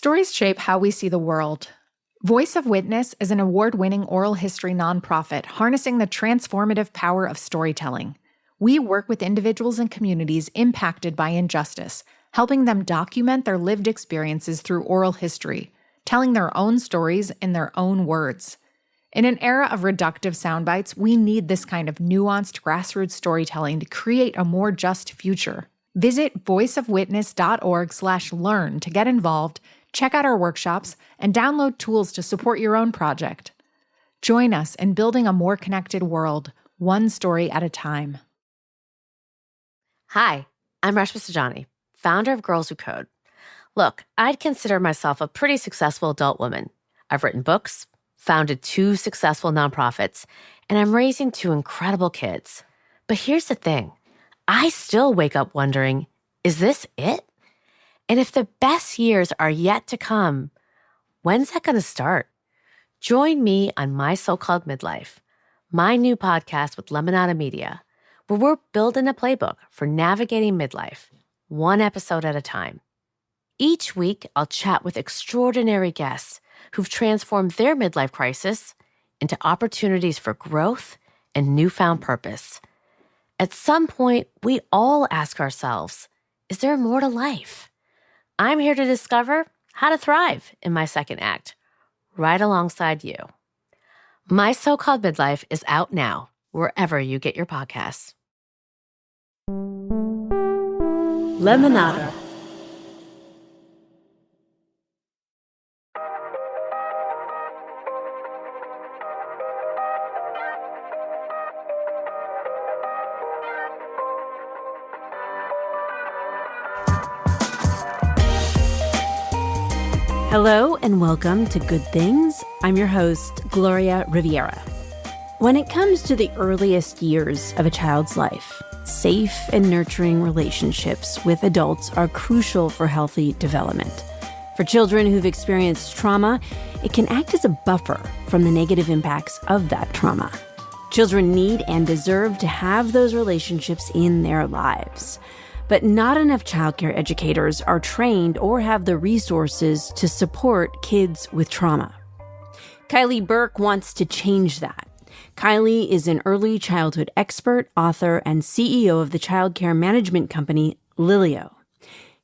Stories shape how we see the world. Voice of Witness is an award-winning oral history nonprofit harnessing the transformative power of storytelling. We work with individuals and communities impacted by injustice, helping them document their lived experiences through oral history, telling their own stories in their own words. In an era of reductive sound bites, we need this kind of nuanced grassroots storytelling to create a more just future. Visit voiceofwitness.org/learn to get involved, check out our workshops, and download tools to support your own project. Join us in building a more connected world, one story at a time. Hi, I'm Rashmi Sajani, founder of Girls Who Code. Look, I'd consider myself a pretty successful adult woman. I've written books, founded 2 successful nonprofits, and I'm raising 2 incredible kids. But here's the thing. I still wake up wondering, is this it? And if the best years are yet to come, when's that going to start? Join me on My So-Called Midlife, my new podcast with Lemonada Media, where we're building a playbook for navigating midlife, one episode at a time. Each week, I'll chat with extraordinary guests who've transformed their midlife crisis into opportunities for growth and newfound purpose. At some point, we all ask ourselves, is there more to life? I'm here to discover how to thrive in my second act, right alongside you. My So-Called Midlife is out now, wherever you get your podcasts. Lemonada. Hello and welcome to Good Things. I'm your host, Gloria Riviera. When it comes to the earliest years of a child's life, safe and nurturing relationships with adults are crucial for healthy development. For children who've experienced trauma, it can act as a buffer from the negative impacts of that trauma. Children need and deserve to have those relationships in their lives. But not enough childcare educators are trained or have the resources to support kids with trauma. Kai-leé Berke wants to change that. Kai-leé is an early childhood expert, author, and CEO of the childcare management company Lilio.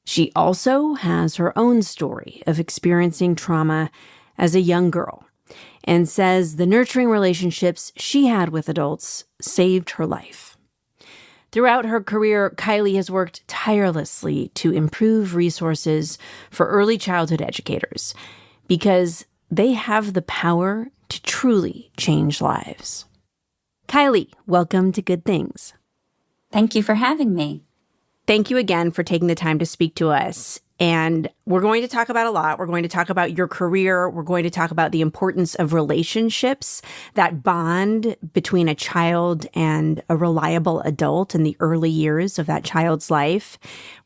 She also has her own story of experiencing trauma as a young girl and says the nurturing relationships she had with adults saved her life. Throughout her career, Kai-leé has worked tirelessly to improve resources for early childhood educators because they have the power to truly change lives. Kai-leé, welcome to Good Things. Thank you for having me. Thank you again for taking the time to speak to us. And we're going to talk about a lot. We're going to talk about your career. We're going to talk about the importance of relationships, that bond between a child and a reliable adult in the early years of that child's life,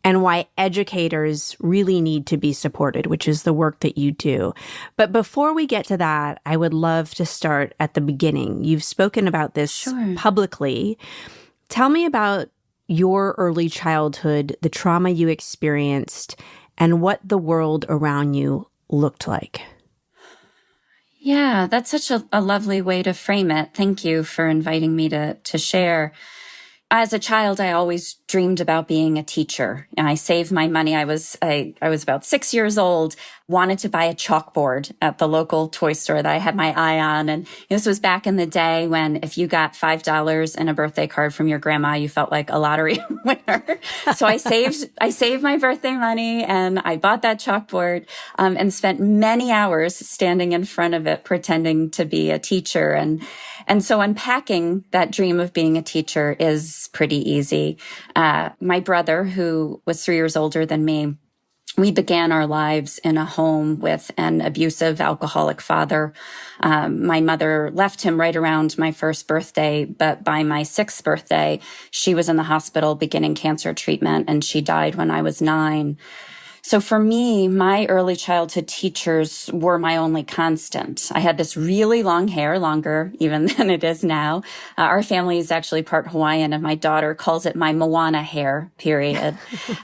and why educators really need to be supported, which is the work that you do. But before we get to that, I would love to start at the beginning. You've spoken about this publicly. Tell me about your early childhood, the trauma you experienced, and what the world around you looked like. Yeah, that's such a lovely way to frame it. Thank you for inviting me to share. As a child, I always dreamed about being a teacher. And I saved my money. I was about 6 years old, wanted to buy a chalkboard at the local toy store that I had my eye on. And this was back in the day when if you got $5 and a birthday card from your grandma, you felt like a lottery winner. So I saved my birthday money and I bought that chalkboard, and spent many hours standing in front of it, pretending to be a teacher. And so unpacking that dream of being a teacher is pretty easy. My brother, who was 3 years older than me, we began our lives in a home with an abusive alcoholic father. My mother left him right around my first birthday, but by my 6th birthday, she was in the hospital beginning cancer treatment, and she died when I was 9. So for me, my early childhood teachers were my only constant. I had this really long hair, longer even than it is now. Our family is actually part Hawaiian, and my daughter calls it my Moana hair, period.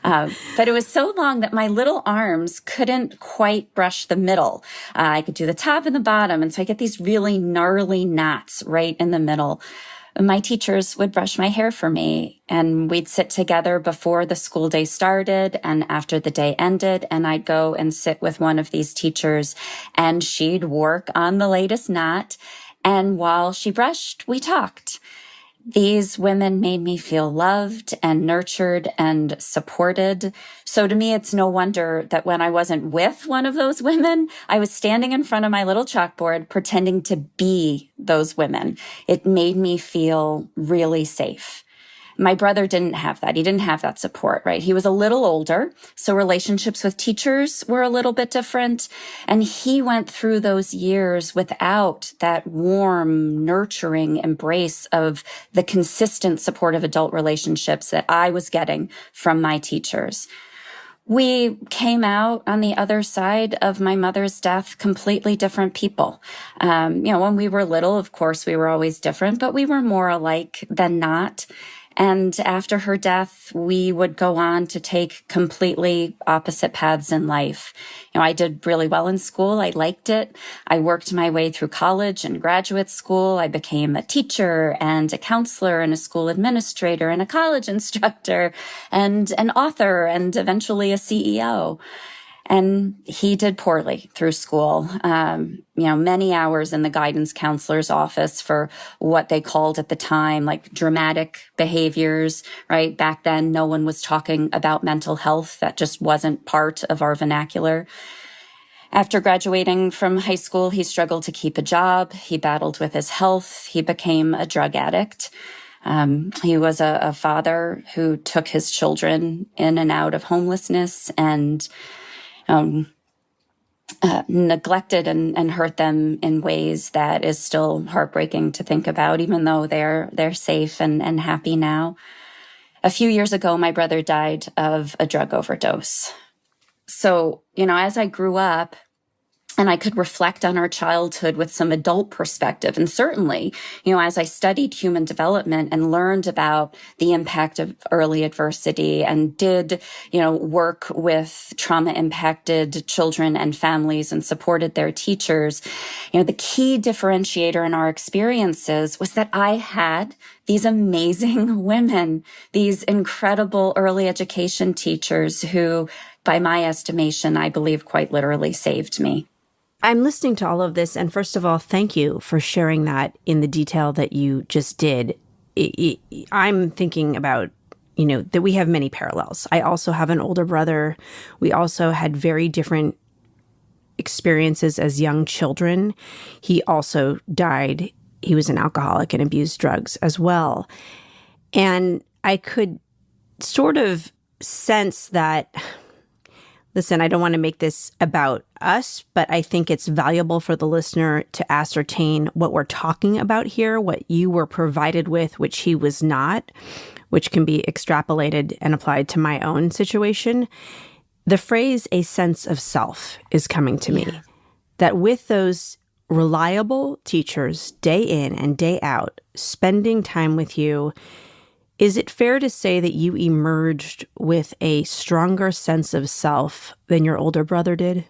But it was so long that my little arms couldn't quite brush the middle. I could do the top and the bottom, and so I get these really gnarly knots right in the middle. My teachers would brush my hair for me, and we'd sit together before the school day started and after the day ended, and I'd go and sit with one of these teachers, and she'd work on the latest knot. And while she brushed, we talked. These women made me feel loved and nurtured and supported. So to me, it's no wonder that when I wasn't with one of those women, I was standing in front of my little chalkboard pretending to be those women. It made me feel really safe. My brother didn't have that. He didn't have that support, right? He was a little older, so relationships with teachers were a little bit different. And he went through those years without that warm, nurturing embrace of the consistent supportive adult relationships that I was getting from my teachers. We came out on the other side of my mother's death completely different people. When we were little, of course, we were always different, but we were more alike than not. And after her death, we would go on to take completely opposite paths in life. I did really well in school. I liked it. I worked my way through college and graduate school. I became a teacher and a counselor and a school administrator and a college instructor and an author and eventually a CEO. And he did poorly through school. Many hours in the guidance counselor's office for what they called at the time, like dramatic behaviors, right? Back then, no one was talking about mental health. That just wasn't part of our vernacular. After graduating from high school, he struggled to keep a job. He battled with his health. He became a drug addict. He was a father who took his children in and out of homelessness and neglected and hurt them in ways that is still heartbreaking to think about, even though they're safe and happy now. A few years ago, my brother died of a drug overdose. So, as I grew up, and I could reflect on our childhood with some adult perspective. And certainly, as I studied human development and learned about the impact of early adversity and did, work with trauma impacted children and families and supported their teachers, the key differentiator in our experiences was that I had these amazing women, these incredible early education teachers who, by my estimation, I believe quite literally saved me. I'm listening to all of this, and first of all, thank you for sharing that in the detail that you just did. I'm thinking about, that we have many parallels. I also have an older brother. We also had very different experiences as young children. He also died. He was an alcoholic and abused drugs as well. And I could sort of sense that... Listen, I don't want to make this about us, but I think it's valuable for the listener to ascertain what we're talking about here, what you were provided with, which he was not, which can be extrapolated and applied to my own situation. The phrase "a sense of self" is coming to me. That with those reliable teachers, day in and day out, spending time with you, is it fair to say that you emerged with a stronger sense of self than your older brother did?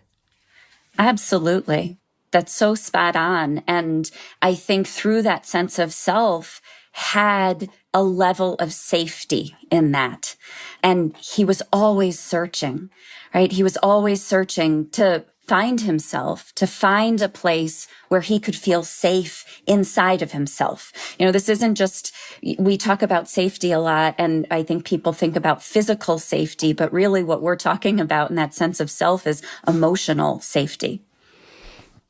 Absolutely. That's so spot on. And I think through that sense of self had a level of safety in that. And he was always searching, right? He was always searching to find himself, to find a place where he could feel safe inside of himself. This isn't just, we talk about safety a lot, and I think people think about physical safety, but really what we're talking about in that sense of self is emotional safety.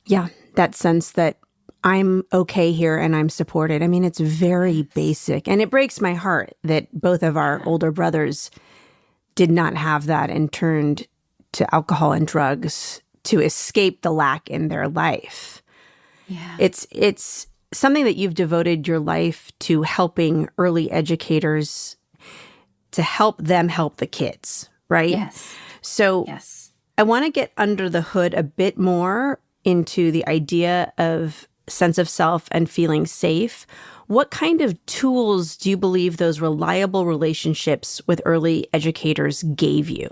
Yeah, that sense that I'm okay here and I'm supported. I mean, it's very basic. And it breaks my heart that both of our older brothers did not have that and turned to alcohol and drugs to escape the lack in their life. Yeah. It's something that you've devoted your life to helping early educators to help them help the kids, right? Yes. So Yes. I want to get under the hood a bit more into the idea of sense of self and feeling safe. What kind of tools do you believe those reliable relationships with early educators gave you?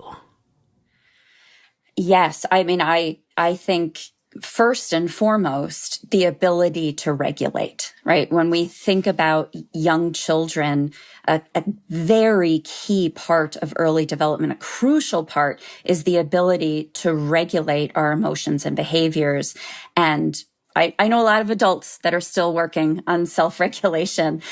Yes. I mean, I think first and foremost, the ability to regulate, right? When we think about young children, a very key part of early development, a crucial part, is the ability to regulate our emotions and behaviors. And I know a lot of adults that are still working on self-regulation.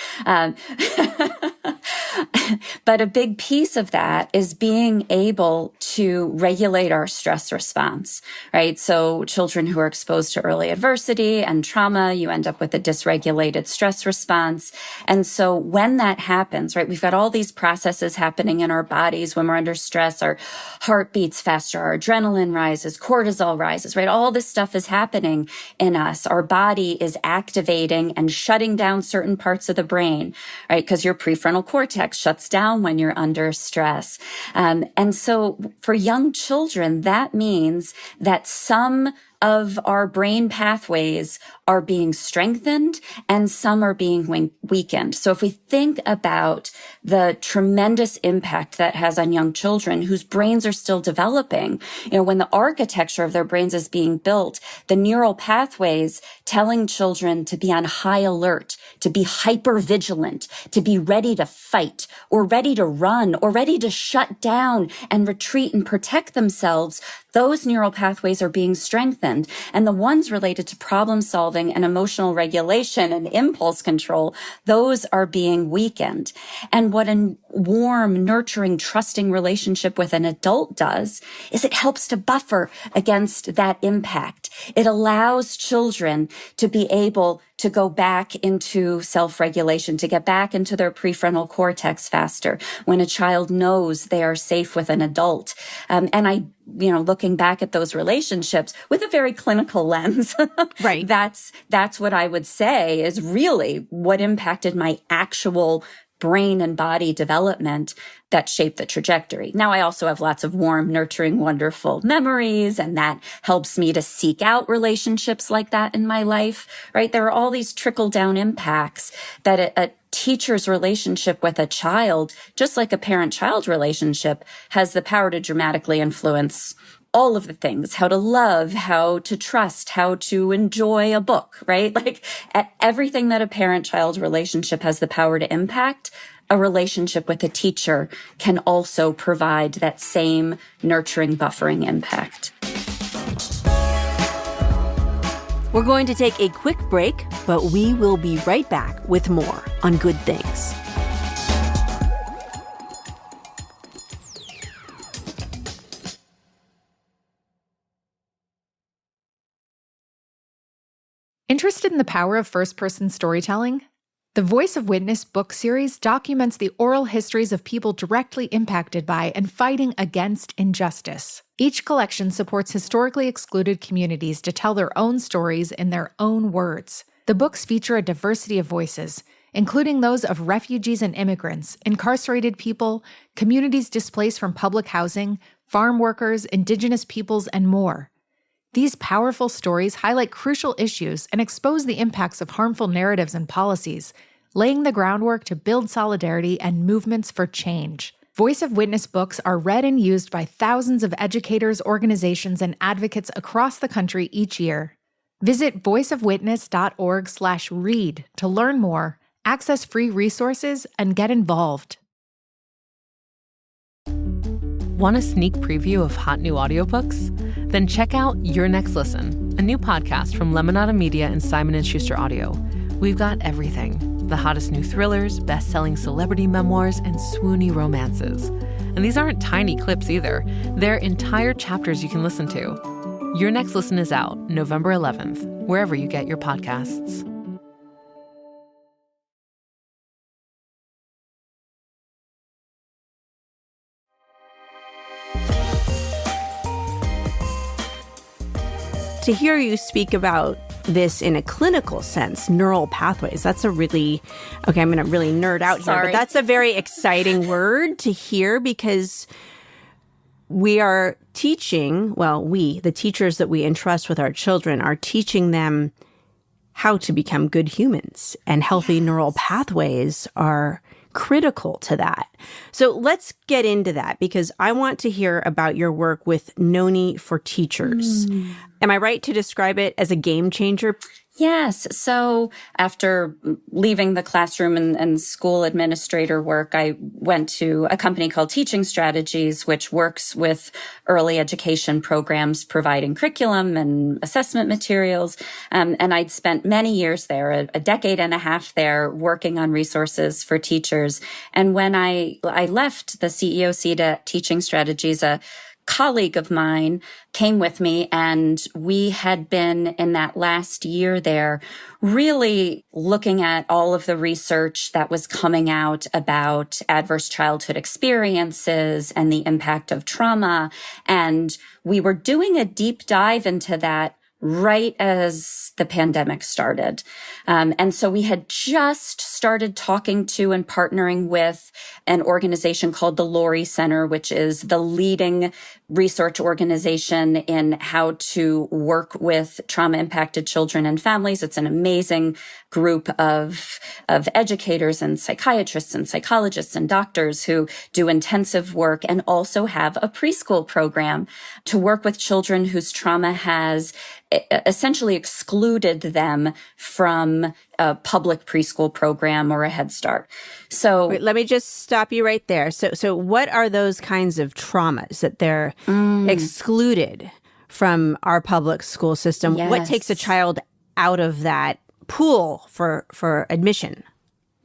But a big piece of that is being able to regulate our stress response, right? So children who are exposed to early adversity and trauma, you end up with a dysregulated stress response. And so when that happens, right, we've got all these processes happening in our bodies when we're under stress. Our heart beats faster, our adrenaline rises, cortisol rises, right? All this stuff is happening in us. Our body is activating and shutting down certain parts of the brain, right? Because your prefrontal cortex shuts down when you're under stress. And so for young children, that means that some of our brain pathways are being strengthened and some are being weakened. So if we think about the tremendous impact that has on young children whose brains are still developing, when the architecture of their brains is being built, the neural pathways telling children to be on high alert, to be hyper vigilant, to be ready to fight or ready to run or ready to shut down and retreat and protect themselves, those neural pathways are being strengthened. And the ones related to problem solving and emotional regulation and impulse control, those are being weakened. And what a warm, nurturing, trusting relationship with an adult does is it helps to buffer against that impact. It allows children to be able to go back into self-regulation, to get back into their prefrontal cortex faster when a child knows they are safe with an adult. Looking back at those relationships with a very clinical lens, Right. That's what I would say is really what impacted my actual brain and body development that shaped the trajectory. Now, I also have lots of warm, nurturing, wonderful memories, and that helps me to seek out relationships like that in my life, right? There are all these trickle-down impacts that a teacher's relationship with a child, just like a parent-child relationship, has the power to dramatically influence all of the things, how to love, how to trust, how to enjoy a book, right? Like everything that a parent-child relationship has the power to impact, a relationship with a teacher can also provide that same nurturing, buffering impact. We're going to take a quick break, but we will be right back with more on Good Things. Interested in the power of first-person storytelling? The Voice of Witness book series documents the oral histories of people directly impacted by and fighting against injustice. Each collection supports historically excluded communities to tell their own stories in their own words. The books feature a diversity of voices, including those of refugees and immigrants, incarcerated people, communities displaced from public housing, farm workers, indigenous peoples, and more. These powerful stories highlight crucial issues and expose the impacts of harmful narratives and policies, laying the groundwork to build solidarity and movements for change. Voice of Witness books are read and used by thousands of educators, organizations, and advocates across the country each year. Visit voiceofwitness.org/read to learn more, access free resources, and get involved. Want a sneak preview of hot new audiobooks? Then check out Your Next Listen, a new podcast from Lemonada Media and Simon & Schuster Audio. We've got everything: the hottest new thrillers, best-selling celebrity memoirs, and swoony romances. And these aren't tiny clips either. They're entire chapters you can listen to. Your Next Listen is out November 11th, wherever you get your podcasts. To hear you speak about this in a clinical sense, neural pathways, that's a really, okay, I'm going to really nerd out here, but that's a very exciting word to hear, because we are teaching, the teachers that we entrust with our children are teaching them how to become good humans, and healthy neural pathways are critical to that. So let's get into that, because I want to hear about your work with Noni for Teachers. Am I right to describe it as a game changer? Yes. So after leaving the classroom and school administrator work, I went to a company called Teaching Strategies, which works with early education programs, providing curriculum and assessment materials. And I'd spent many years there, a decade and a half there, working on resources for teachers. And when I left the CEO seat at Teaching Strategies, a colleague of mine came with me, and we had been in that last year there really looking at all of the research that was coming out about adverse childhood experiences and the impact of trauma. And we were doing a deep dive into that right as the pandemic started. And so we had just started talking to and partnering with an organization called the Laurie Center, which is the leading research organization in how to work with trauma-impacted children and families. It's an amazing group of educators and psychiatrists and psychologists and doctors who do intensive work and also have a preschool program to work with children whose trauma has essentially excluded them from a public preschool program or a Head Start. So wait, let me just stop you right there. So what are those kinds of traumas that they're excluded from our public school system? Yes. What takes a child out of that pool for admission?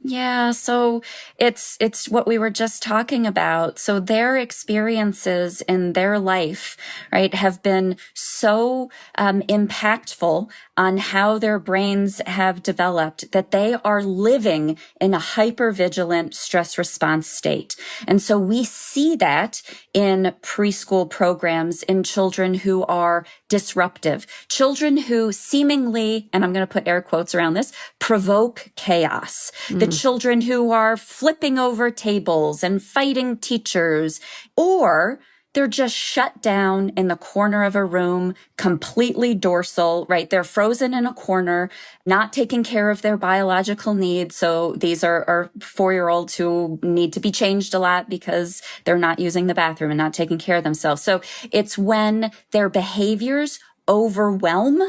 Yeah, so it's what we were just talking about. So their experiences in their life, right, have been so impactful on how their brains have developed that they are living in a hypervigilant stress response state. And so we see that in preschool programs in children who are disruptive, children who seemingly, and I'm going to put air quotes around this, provoke chaos. The children who are flipping over tables and fighting teachers, or they're just shut down in the corner of a room, completely dorsal, right? They're frozen in a corner, not taking care of their biological needs. So these are 4-year-olds who need to be changed a lot because they're not using the bathroom and not taking care of themselves. So it's when their behaviors overwhelm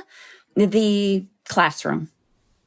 the classroom.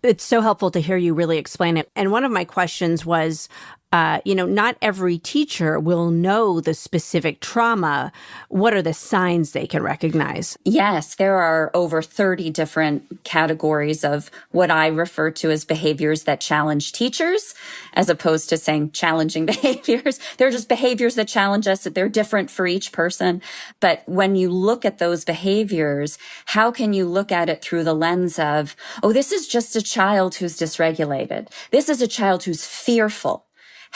It's so helpful to hear you really explain it. And one of my questions was, not every teacher will know the specific trauma. What are the signs they can recognize? Yes, there are over 30 different categories of what I refer to as behaviors that challenge teachers, as opposed to saying challenging behaviors. They're just behaviors that challenge us. They're different for each person. But when you look at those behaviors, how can you look at it through the lens of, oh, this is just a child who's dysregulated. This is a child who's fearful.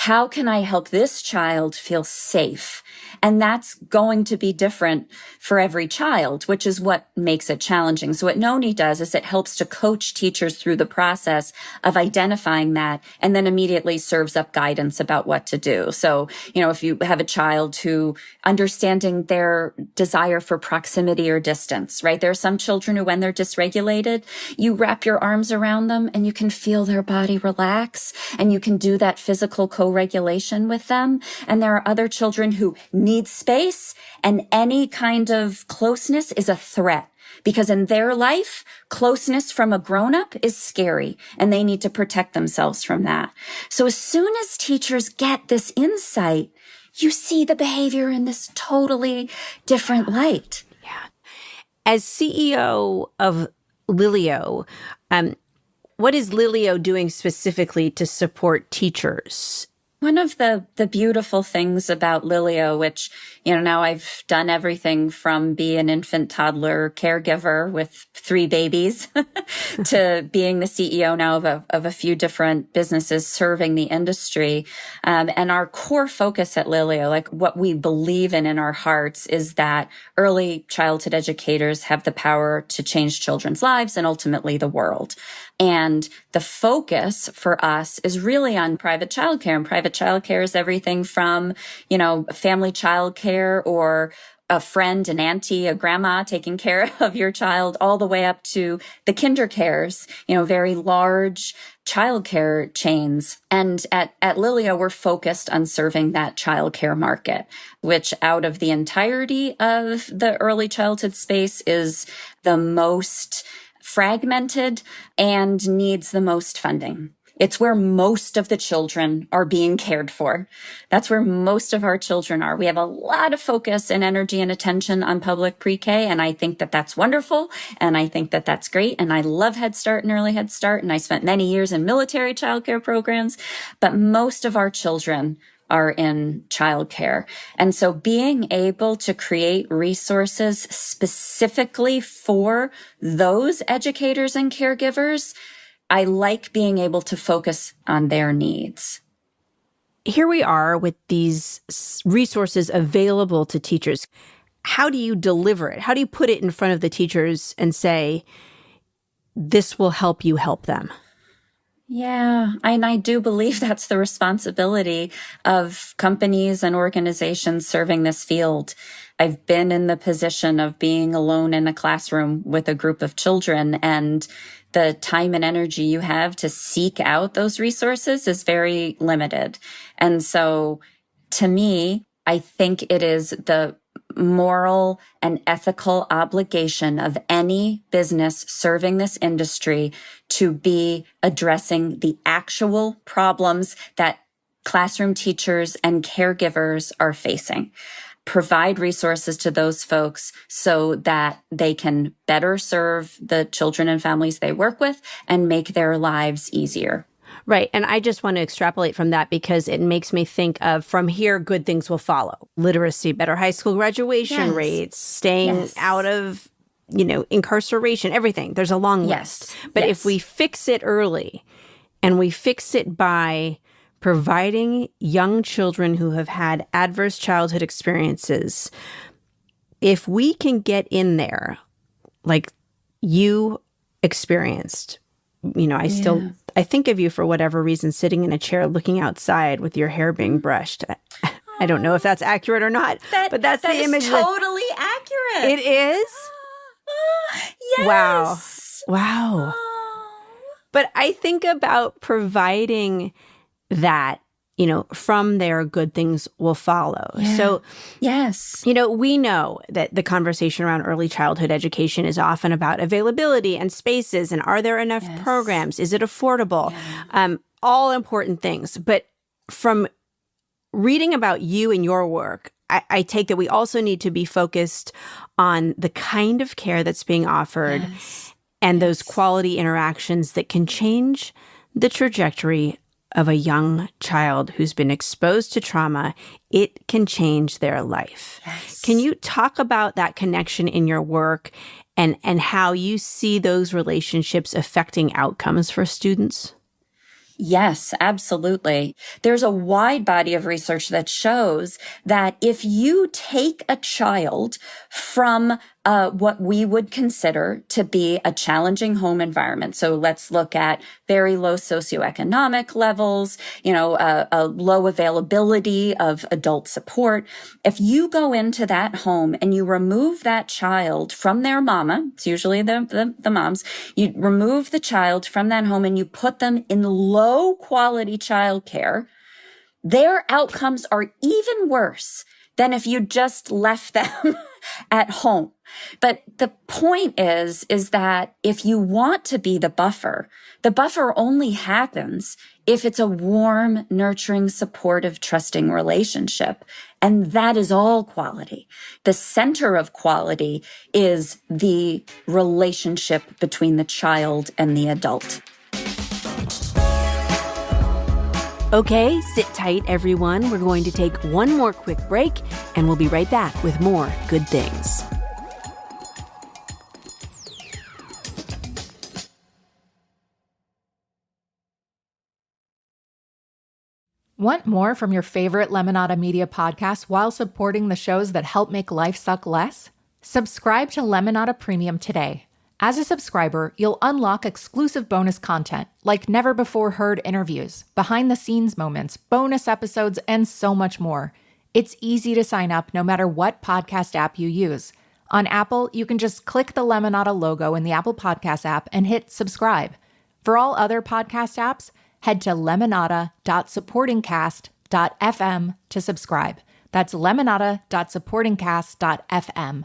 How can I help this child feel safe? And that's going to be different for every child, which is what makes it challenging. So what Noni does is it helps to coach teachers through the process of identifying that, and then immediately serves up guidance about what to do. So, if you have a child who understanding their desire for proximity or distance, right? There are some children who, when they're dysregulated, you wrap your arms around them and you can feel their body relax, and you can do that physical co-regulation with them. And there are other children who need space, and any kind of closeness is a threat, because in their life, closeness from a grown-up is scary, and they need to protect themselves from that. So as soon as teachers get this insight, you see the behavior in this totally different light. Yeah. As CEO of Lilio, what is Lilio doing specifically to support teachers? One of the beautiful things about Lilio, which, now I've done everything from be an infant toddler caregiver with 3 babies to being the CEO now of a few different businesses serving the industry. And our core focus at Lilio, like what we believe in our hearts, is that early childhood educators have the power to change children's lives and ultimately the world. And the focus for us is really on private childcare. And private childcare is everything from, family childcare or a friend, an auntie, a grandma taking care of your child, all the way up to the kinder cares, very large childcare chains. And at Lilia, we're focused on serving that childcare market, which out of the entirety of the early childhood space is the most fragmented and needs the most funding. It's where most of the children are being cared for. That's where most of our children are. We have a lot of focus and energy and attention on public pre-K, and I think that that's wonderful, and I think that that's great, and I love Head Start and Early Head Start, and I spent many years in military childcare programs, but most of our children are in childcare. And so being able to create resources specifically for those educators and caregivers, I like being able to focus on their needs. Here we are with these resources available to teachers. How do you deliver it? How do you put it in front of the teachers and say, this will help you help them? Yeah, and I do believe that's the responsibility of companies and organizations serving this field. I've been in the position of being alone in a classroom with a group of children, and the time and energy you have to seek out those resources is very limited. And so to me, I think it is the moral and ethical obligation of any business serving this industry to be addressing the actual problems that classroom teachers and caregivers are facing. Provide resources to those folks so that they can better serve the children and families they work with and make their lives easier. Right. And I just want to extrapolate from that because it makes me think of from here, good things will follow. Literacy, better high school graduation rates, staying out of, incarceration, everything. There's a long list. But if we fix it early and we fix it by providing young children who have had adverse childhood experiences, if we can get in there, like you experienced, I think of you for whatever reason, sitting in a chair, looking outside with your hair being brushed. I don't know if that's accurate or not, but that's the image. That is totally accurate. It is? Yes. Wow. But I think about providing that, from there, good things will follow. Yeah. So, yes, we know that the conversation around early childhood education is often about availability and spaces and are there enough programs? Is it affordable? Yeah. All important things. But from reading about you and your work, I take that we also need to be focused on the kind of care that's being offered and those quality interactions that can change the trajectory of a young child who's been exposed to trauma. It can change their life. Yes. Can you talk about that connection in your work and how you see those relationships affecting outcomes for students? Yes, absolutely. There's a wide body of research that shows that if you take a child from what we would consider to be a challenging home environment. So let's look at very low socioeconomic levels, a low availability of adult support. If you go into that home and you remove that child from their mama, it's usually the moms, you remove the child from that home and you put them in low quality childcare, their outcomes are even worse than if you just left them at home. But the point is that if you want to be the buffer only happens if it's a warm, nurturing, supportive, trusting relationship. And that is all quality. The center of quality is the relationship between the child and the adult. Okay, sit tight, everyone. We're going to take one more quick break, and we'll be right back with more good things. Want more from your favorite Lemonada Media podcasts while supporting the shows that help make life suck less? Subscribe to Lemonada Premium today. As a subscriber, you'll unlock exclusive bonus content like never-before-heard interviews, behind-the-scenes moments, bonus episodes, and so much more. It's easy to sign up no matter what podcast app you use. On Apple, you can just click the Lemonada logo in the Apple Podcast app and hit subscribe. For all other podcast apps, head to lemonada.supportingcast.fm to subscribe. That's lemonada.supportingcast.fm.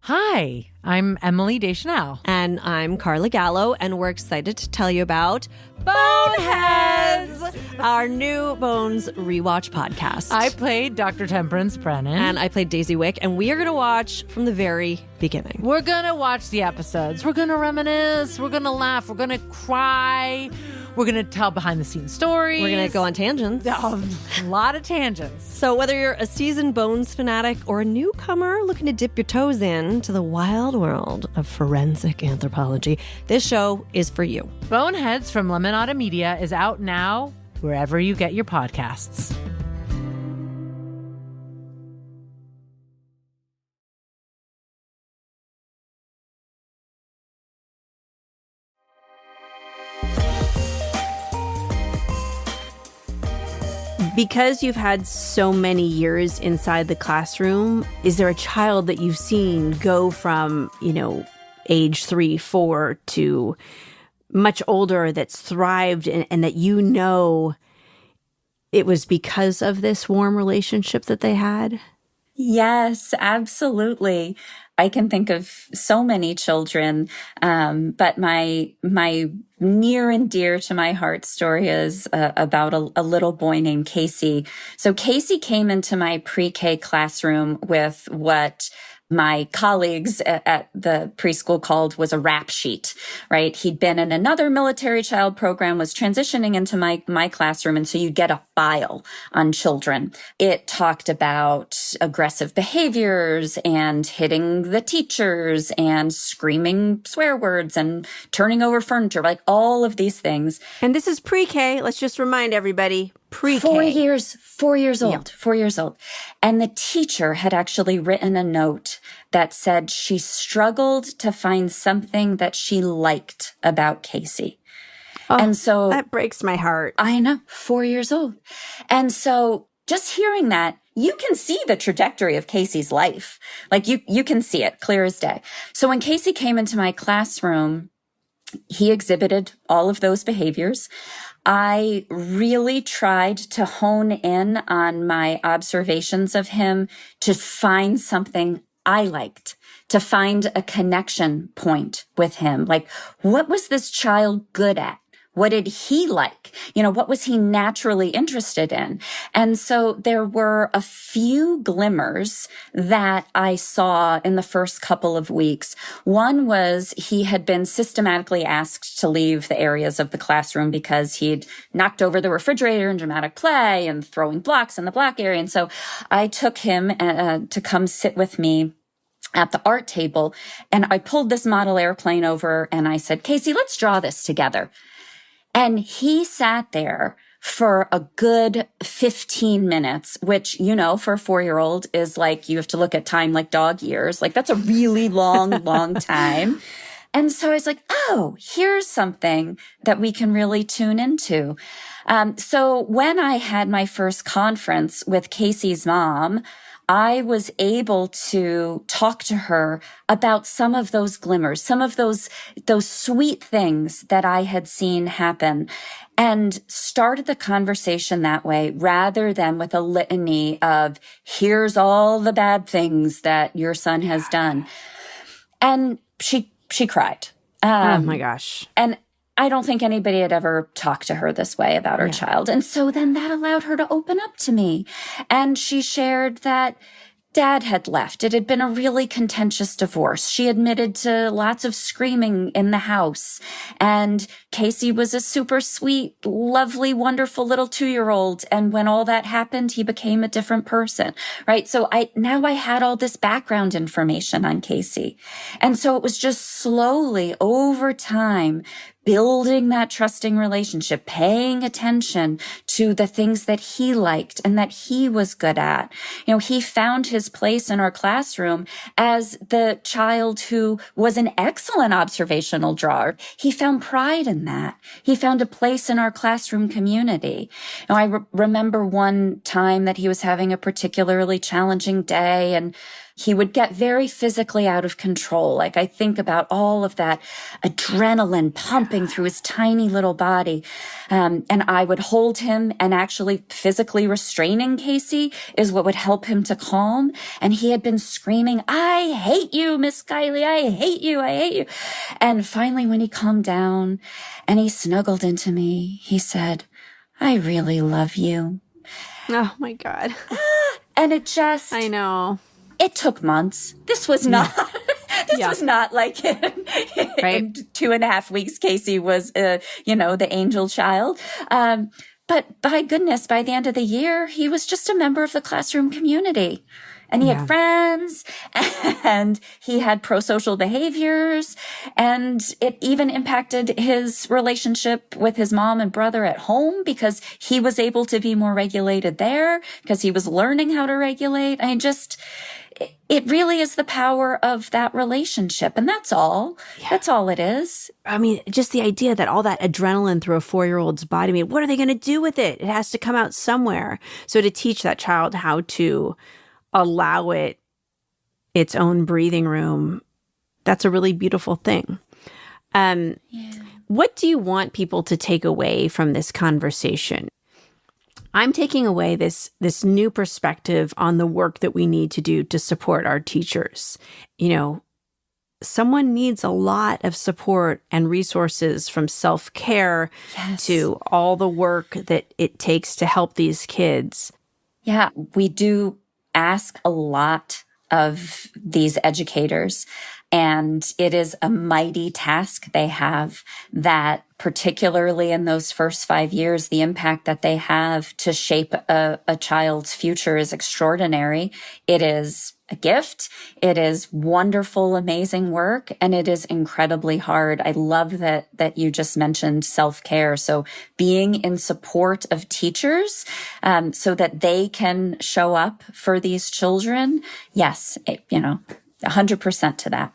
Hi, I'm Emily Deschanel. And I'm Carla Gallo, and we're excited to tell you about Boneheads, our new Bones rewatch podcast. I played Dr. Temperance Brennan. And I played Daisy Wick, and we are going to watch from the very beginning. We're going to watch the episodes. We're going to reminisce. We're going to laugh. We're going to cry. We're going to tell behind-the-scenes stories. We're going to go on tangents. A lot of tangents. So whether you're a seasoned Bones fanatic or a newcomer looking to dip your toes into the wild world of forensic anthropology, this show is for you. Boneheads from Lemonada Media is out now wherever you get your podcasts. Because you've had so many years inside the classroom, is there a child that you've seen go from, age 3, 4 to much older that's thrived and that it was because of this warm relationship that they had? Yes, absolutely. I can think of so many children, but my near and dear to my heart story is about a little boy named Casey. So Casey came into my pre-K classroom with what my colleagues at the preschool called was a rap sheet, right? He'd been in another military child program, was transitioning into my classroom. And so you get a file on children. It talked about aggressive behaviors and hitting the teachers and screaming swear words and turning over furniture, like all of these things. And this is pre-K. Let's just remind everybody, pre-K. 4 years old, Yeah. 4 years old. And the teacher had actually written a note that said she struggled to find something that she liked about Casey. Oh, and so that breaks my heart. I know, 4 years old. And so just hearing that, you can see the trajectory of Casey's life. Like you can see it clear as day. So when Casey came into my classroom, he exhibited all of those behaviors. I really tried to hone in on my observations of him to find something I liked, to find a connection point with him. Like, what was this child good at? What did he like? What was he naturally interested in? And so there were a few glimmers that I saw in the first couple of weeks. One was he had been systematically asked to leave the areas of the classroom because he'd knocked over the refrigerator in dramatic play and throwing blocks in the block area. And so I took him to come sit with me at the art table. And I pulled this model airplane over and I said, Casey, let's draw this together. And he sat there for a good 15 minutes, which, for a 4-year-old is like, you have to look at time like dog years. Like that's a really long time. And so I was like, oh, here's something that we can really tune into. So when I had my first conference with Casey's mom, I was able to talk to her about some of those glimmers, some of those sweet things that I had seen happen, and started the conversation that way rather than with a litany of, here's all the bad things that your son has done. And she cried. Oh my gosh. And I don't think anybody had ever talked to her this way about her child. And so then that allowed her to open up to me. And she shared that Dad had left. It had been a really contentious divorce. She admitted to lots of screaming in the house. And Casey was a super sweet, lovely, wonderful little 2-year-old. And when all that happened, he became a different person, right? So I had all this background information on Casey. And so it was just slowly over time building that trusting relationship, paying attention to the things that he liked and that he was good at. You know, he found his place in our classroom as the child who was an excellent observational drawer. He found pride in that. He found a place in our classroom community. Now, I remember one time that he was having a particularly challenging day, and he would get very physically out of control. Like, I think about all of that adrenaline pumping through his tiny little body. And I would hold him, and actually physically restraining Casey is what would help him to calm. And he had been screaming, "I hate you, Miss Kai-leé. I hate you. I hate you." And finally, when he calmed down and he snuggled into me, he said, "I really love you." Oh my God. And it just, I know. it took months. This was not, was not like in Right. 2.5 weeks, Casey was, the angel child. But by goodness, by the end of the year, he was just a member of the classroom community. And he had friends, and he had pro-social behaviors, and it even impacted his relationship with his mom and brother at home, because he was able to be more regulated there because he was learning how to regulate. I mean, it really is the power of that relationship. And that's all. Yeah. That's all it is. I mean, just the idea that all that adrenaline through a 4-year-old's body, I mean, what are they going to do with it? It has to come out somewhere. So to teach that child how to allow it its own breathing room, that's a really beautiful thing. What do you want people to take away from this conversation? I'm taking away this new perspective on the work that we need to do to support our teachers. You know, someone needs a lot of support and resources, from self-care to all the work that it takes to help these kids. Yeah, we do ask a lot of these educators, and it is a mighty task they have, that particularly in those first 5 years, the impact that they have to shape a child's future is extraordinary. It is a gift. It is wonderful, amazing work, and it is incredibly hard. I love that you just mentioned self-care. So being in support of teachers, so that they can show up for these children. Yes, 100% to that.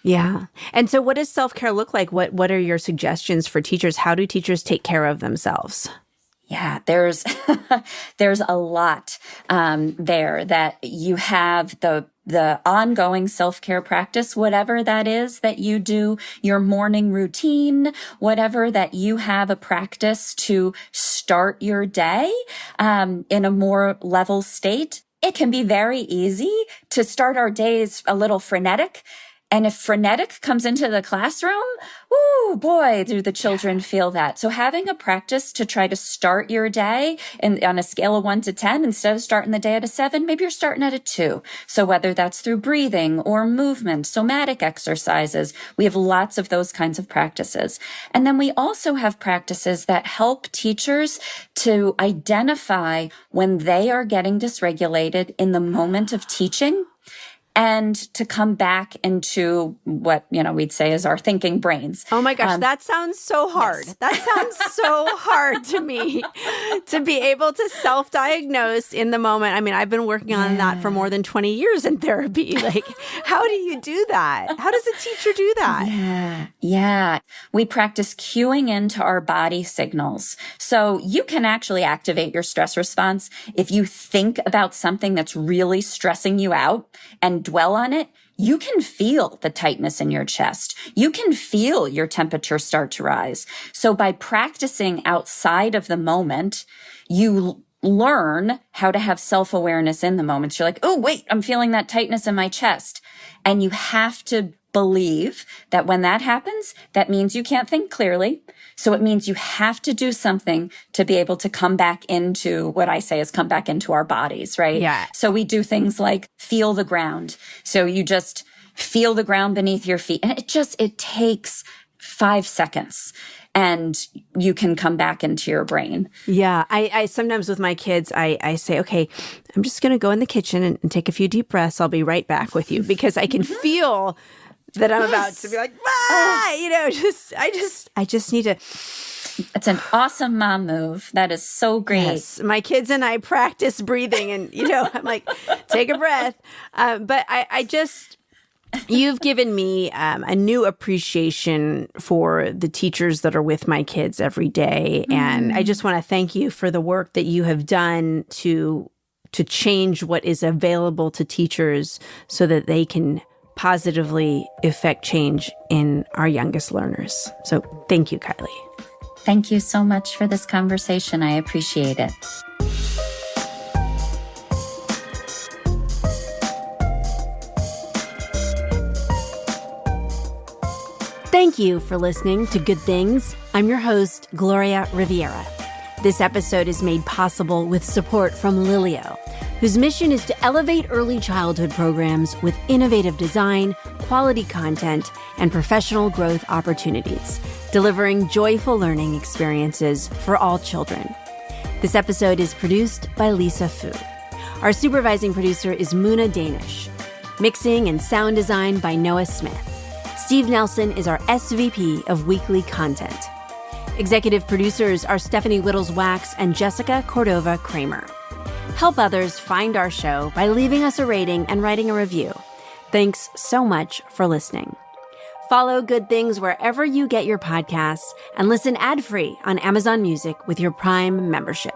Yeah. And so what does self-care look like? What are your suggestions for teachers? How do teachers take care of themselves? Yeah, there's a lot there, that you have the ongoing self-care practice, whatever that is that you do, your morning routine, whatever that you have a practice to start your day in a more level state. It can be very easy to start our days a little frenetic. And if frenetic comes into the classroom, ooh, boy, do the children feel that. So having a practice to try to start your day, and on a scale of 1 to 10, instead of starting the day at a 7, maybe you're starting at a 2. So whether that's through breathing or movement, somatic exercises, we have lots of those kinds of practices. And then we also have practices that help teachers to identify when they are getting dysregulated in the moment of teaching, and to come back into what, we'd say is our thinking brains. Oh my gosh, that sounds so hard. Yes. That sounds so hard to me, to be able to self-diagnose in the moment. I mean, I've been working on that for more than 20 years in therapy. Like, how do you do that? How does a teacher do that? Yeah. We practice cueing into our body signals. So you can actually activate your stress response if you think about something that's really stressing you out and dwell on it. You can feel the tightness in your chest. You can feel your temperature start to rise. So by practicing outside of the moment, you learn how to have self-awareness in the moments. You're like, oh, wait, I'm feeling that tightness in my chest. And you have to believe that when that happens, that means you can't think clearly. So it means you have to do something to be able to come back into what I say is come back into our bodies, right? Yeah. So we do things like feel the ground. So you just feel the ground beneath your feet. And it takes 5 seconds. And you can come back into your brain. Yeah. I sometimes with my kids, I say, okay, I'm just going to go in the kitchen and take a few deep breaths. I'll be right back with you, because I can feel that I'm about to be like, I just need to. It's an awesome mom move. That is so great. Yes, my kids and I practice breathing, and I'm like, take a breath. But I just, you've given me a new appreciation for the teachers that are with my kids every day, and I just want to thank you for the work that you have done to change what is available to teachers so that they can positively affect change in our youngest learners. So thank you, Kai-leé. Thank you so much for this conversation. I appreciate it. Thank you for listening to Good Things. I'm your host, Gloria Riviera. This episode is made possible with support from Lilio, whose mission is to elevate early childhood programs with innovative design, quality content, and professional growth opportunities, delivering joyful learning experiences for all children. This episode is produced by Lisa Fu. Our supervising producer is Muna Danish. Mixing and sound design by Noah Smith. Steve Nelson is our SVP of Weekly Content. Executive producers are Stephanie Whittles-Wax and Jessica Cordova Kramer. Help others find our show by leaving us a rating and writing a review. Thanks so much for listening. Follow Good Things wherever you get your podcasts and listen ad-free on Amazon Music with your Prime membership.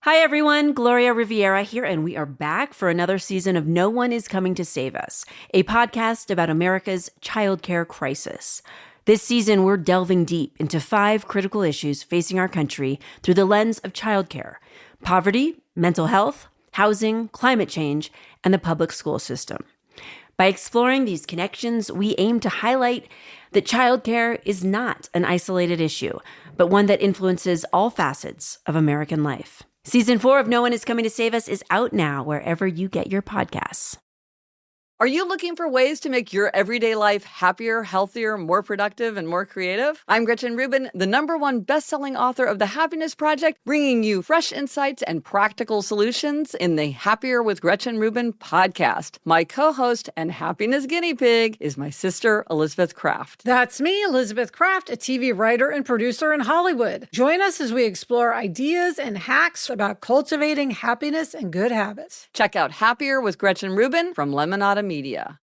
Hi, everyone. Gloria Riviera here, and we are back for another season of No One is Coming to Save Us, a podcast about America's childcare crisis. This season, we're delving deep into 5 critical issues facing our country through the lens of childcare: poverty, mental health, housing, climate change, and the public school system. By exploring these connections, we aim to highlight that childcare is not an isolated issue, but one that influences all facets of American life. Season 4 of No One is Coming to Save Us is out now wherever you get your podcasts. Are you looking for ways to make your everyday life happier, healthier, more productive, and more creative? I'm Gretchen Rubin, the #1 best-selling author of The Happiness Project, bringing you fresh insights and practical solutions in the Happier with Gretchen Rubin podcast. My co-host and happiness guinea pig is my sister, Elizabeth Kraft. That's me, Elizabeth Kraft, a TV writer and producer in Hollywood. Join us as we explore ideas and hacks about cultivating happiness and good habits. Check out Happier with Gretchen Rubin from Lemonada Media.